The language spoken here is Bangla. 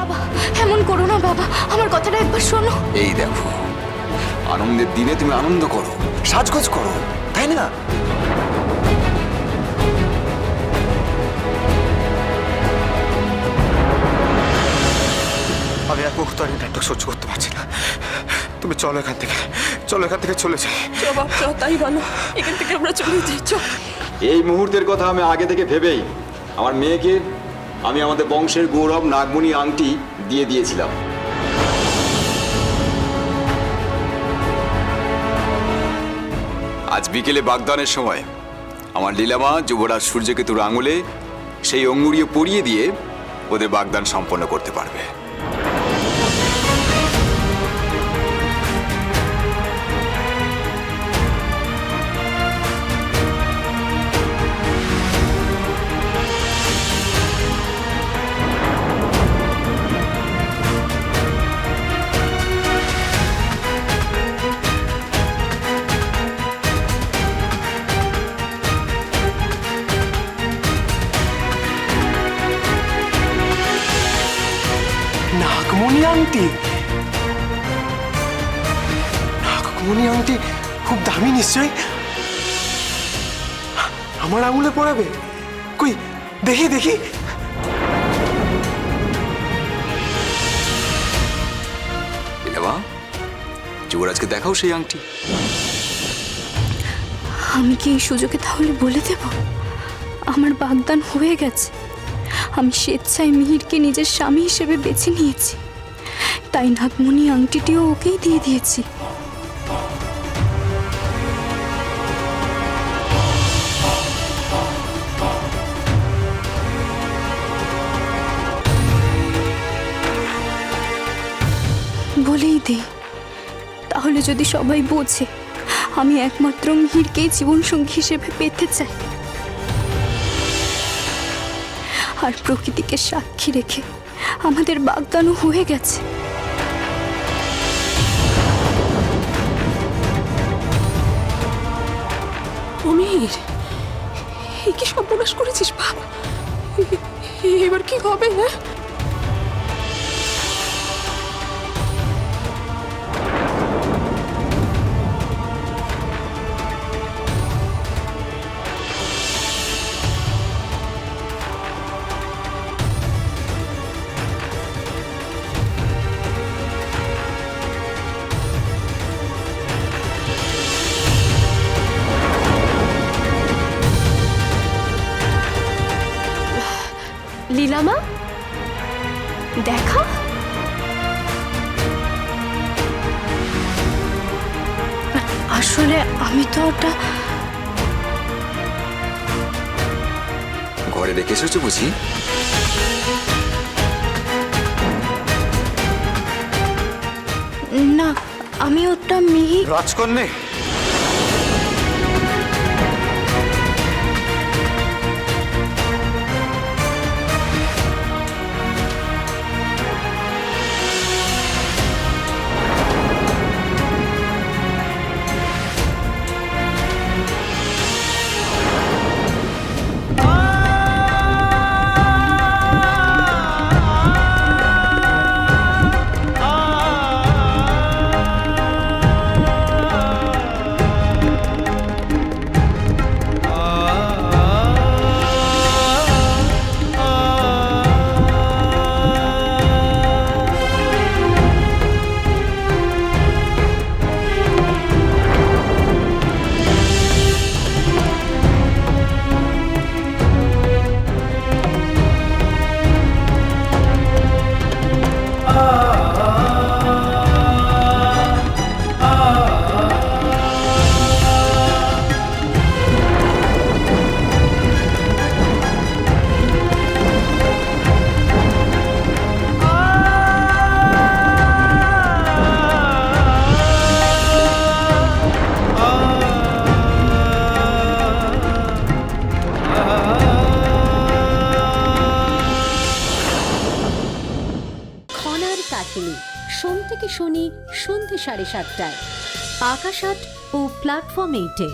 বাবা এমন করো না বাবা, আমার কথাটা একবার শোনো। এই দেখো, আনন্দের দিনে তুমি আনন্দ করো, সাজগোজ করো, তাই না? আমি এক মুহূর্ত আর এই নাটক সহ্য করতে পারছি না। তুমি চলো এখান থেকে, চলো এখান থেকে, চলে যাই। বাপ তাই বলো, এখান থেকে আমরা চলে যাই। এই মুহূর্তের কথা আমি আগে থেকে ভেবেই আমার মেয়েকে আমি আমাদের বংশের গৌরব নাগমণি আংটি দিয়ে দিয়েছিলাম। আজ বিকেলে বাগদানের সময় আমার লীলামা যুবরাজ সূর্যকেতুর আঙুলে সেই অঙ্গুরিয়ে পরিয়ে দিয়ে ওদের বাগদান সম্পন্ন করতে পারবে। নাগমণি আংটি, নাগমণি আংটি খুব দামি নিশ্চয়ই। আমার আঙুলে পরাবে? কই দেখি দেখি। লীলামা, যুবরাজকে দেখাও সেই আংটি। আমি কি এই সুযোগে তাহলে বলে দেব আমার বাগদান হয়ে গেছে? আমি স্বেচ্ছায় মিহিরকে নিজের স্বামী হিসেবে বেছে নিয়েছি, তাই নাগমণি আংটিটিও ওকেই দিয়ে দিয়েছি। বলেই দে, তাহলে যদি সবাই বোঝে আমি একমাত্র মিহিরকেই জীবনসঙ্গী হিসেবে পেতে চাই, আর প্রকৃতিকে সাক্ষী রেখে আমাদের বাগদানও হয়ে গেছে। অমির, এই কি সর্বনাশ করেছিস বাপ? এবার কি হবে? হ্যাঁ, লীলামা দেখা, আসলে আমি তো ওটা ঘরে রেখে এসেছো বুঝি? না, আমি ওটা মিহির। রাজকন্যে, কাহিনী সোম থেকে শনি সন্ধ্যে 7:30টায় আকাশ আট ও প্ল্যাটফর্ম 8-এ।